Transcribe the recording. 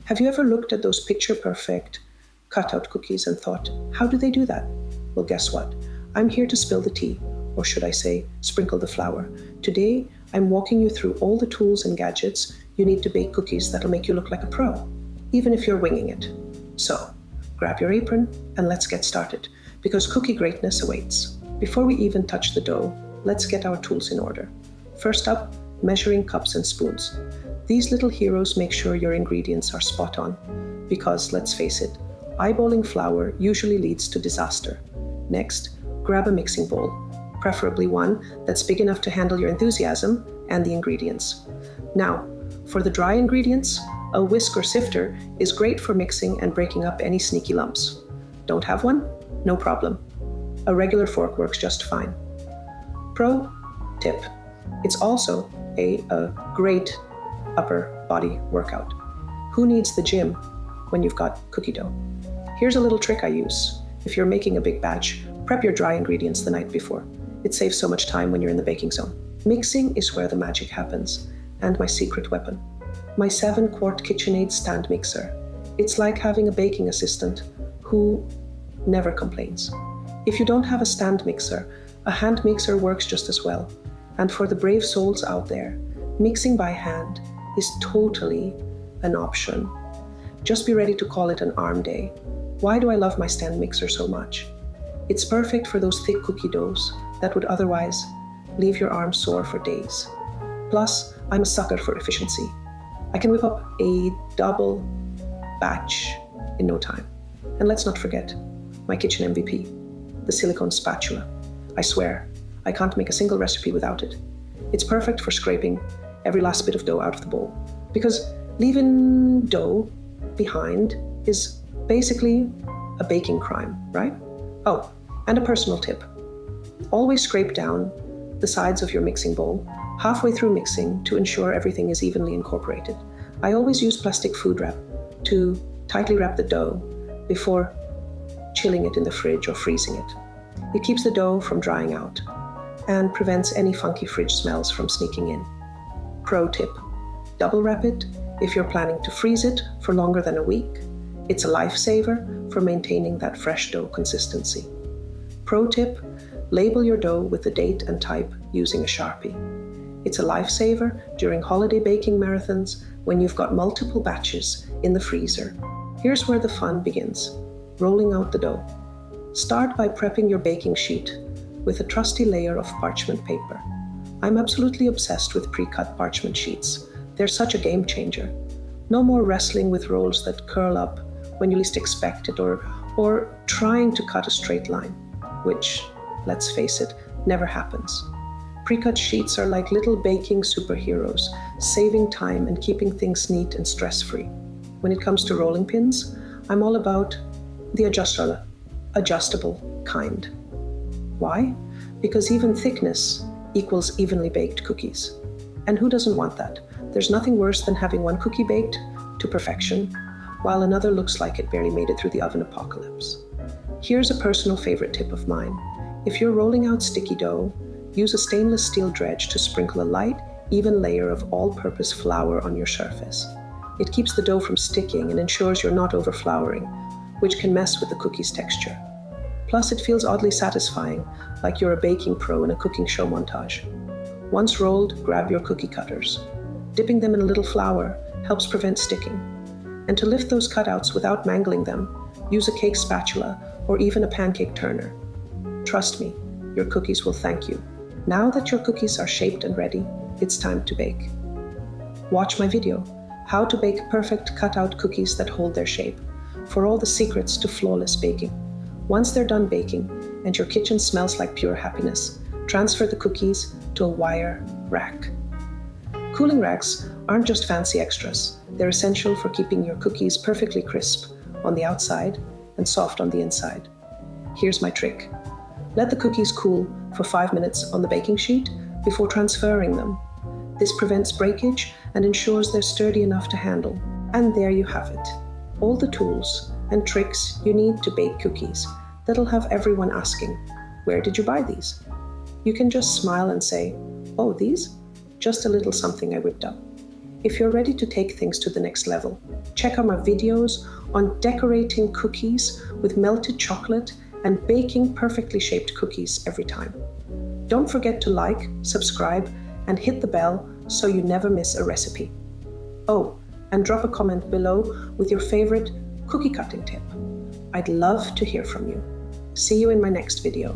Have you ever looked at those picture-perfect cutout cookies and thought, how do they do that? Well, guess what? I'm here to spill the tea, or should I say, sprinkle the flour. Today, I'm walking you through all the tools and gadgets you need to bake cookies that'll make you look like a pro, even if you're winging it. So, grab your apron and let's get started, because cookie greatness awaits. Before we even touch the dough, let's get our tools in order. First up, measuring cups and spoons. These little heroes make sure your ingredients are spot on, because let's face it, eyeballing flour usually leads to disaster. Next, grab a mixing bowl, preferably one that's big enough to handle your enthusiasm and the ingredients. Now, for the dry ingredients, a whisk or sifter is great for mixing and breaking up any sneaky lumps. Don't have one? No problem. A regular fork works just fine. Pro tip: it's also a great upper body workout. Who needs the gym when you've got cookie dough? Here's a little trick I use. If you're making a big batch, prep your dry ingredients the night before. It saves so much time when you're in the baking zone. Mixing is where the magic happens, and my secret weapon. My 7-quart KitchenAid stand mixer. It's like having a baking assistant who never complains. If you don't have a stand mixer, a hand mixer works just as well. And for the brave souls out there, mixing by hand is totally an option. Just be ready to call it an arm day. Why do I love my stand mixer so much? It's perfect for those thick cookie doughs that would otherwise leave your arms sore for days. Plus, I'm a sucker for efficiency. I can whip up a double batch in no time. And let's not forget my kitchen MVP, the silicone spatula. I swear, I can't make a single recipe without it. It's perfect for scraping every last bit of dough out of the bowl, because leaving dough behind is basically a baking crime, right? Oh, and a personal tip. Always scrape down the sides of your mixing bowl halfway through mixing to ensure everything is evenly incorporated. I always use plastic food wrap to tightly wrap the dough before chilling it in the fridge or freezing it. It keeps the dough from drying out and prevents any funky fridge smells from sneaking in. Pro tip: double wrap it if you're planning to freeze it for longer than a week. It's a lifesaver for maintaining that fresh dough consistency. Pro tip: label your dough with the date and type using a Sharpie. It's a lifesaver during holiday baking marathons when you've got multiple batches in the freezer. Here's where the fun begins: rolling out the dough. Start by prepping your baking sheet with a trusty layer of parchment paper. I'm absolutely obsessed with pre-cut parchment sheets. They're such a game changer. No more wrestling with rolls that curl up when you least expect it, or trying to cut a straight line, which, let's face it, never happens. Pre-cut sheets are like little baking superheroes, saving time and keeping things neat and stress-free. When it comes to rolling pins, I'm all about the adjustable kind. Why? Because even thickness equals evenly baked cookies. And who doesn't want that? There's nothing worse than having one cookie baked to perfection, while another looks like it barely made it through the oven apocalypse. Here's a personal favorite tip of mine. If you're rolling out sticky dough, use a stainless steel dredge to sprinkle a light, even layer of all-purpose flour on your surface. It keeps the dough from sticking and ensures you're not over-flouring, which can mess with the cookie's texture. Plus, it feels oddly satisfying, like you're a baking pro in a cooking show montage. Once rolled, grab your cookie cutters. Dipping them in a little flour helps prevent sticking. And to lift those cutouts without mangling them, use a cake spatula or even a pancake turner. Trust me, your cookies will thank you. Now that your cookies are shaped and ready, it's time to bake. Watch my video, How to Bake Perfect Cutout Cookies That Hold Their Shape, for all the secrets to flawless baking. Once they're done baking and your kitchen smells like pure happiness, transfer the cookies to a wire rack. Cooling racks aren't just fancy extras. They're essential for keeping your cookies perfectly crisp on the outside and soft on the inside. Here's my trick. Let the cookies cool for 5 minutes on the baking sheet before transferring them. This prevents breakage and ensures they're sturdy enough to handle. And there you have it. All the tools and tricks you need to bake cookies that'll have everyone asking, where did you buy these? You can just smile and say, oh, these? Just a little something I whipped up. If you're ready to take things to the next level, check out my videos on decorating cookies with melted chocolate and baking perfectly shaped cookies every time. Don't forget to like, subscribe, and hit the bell so you never miss a recipe. Oh, and drop a comment below with your favorite cookie cutting tip. I'd love to hear from you. See you in my next video.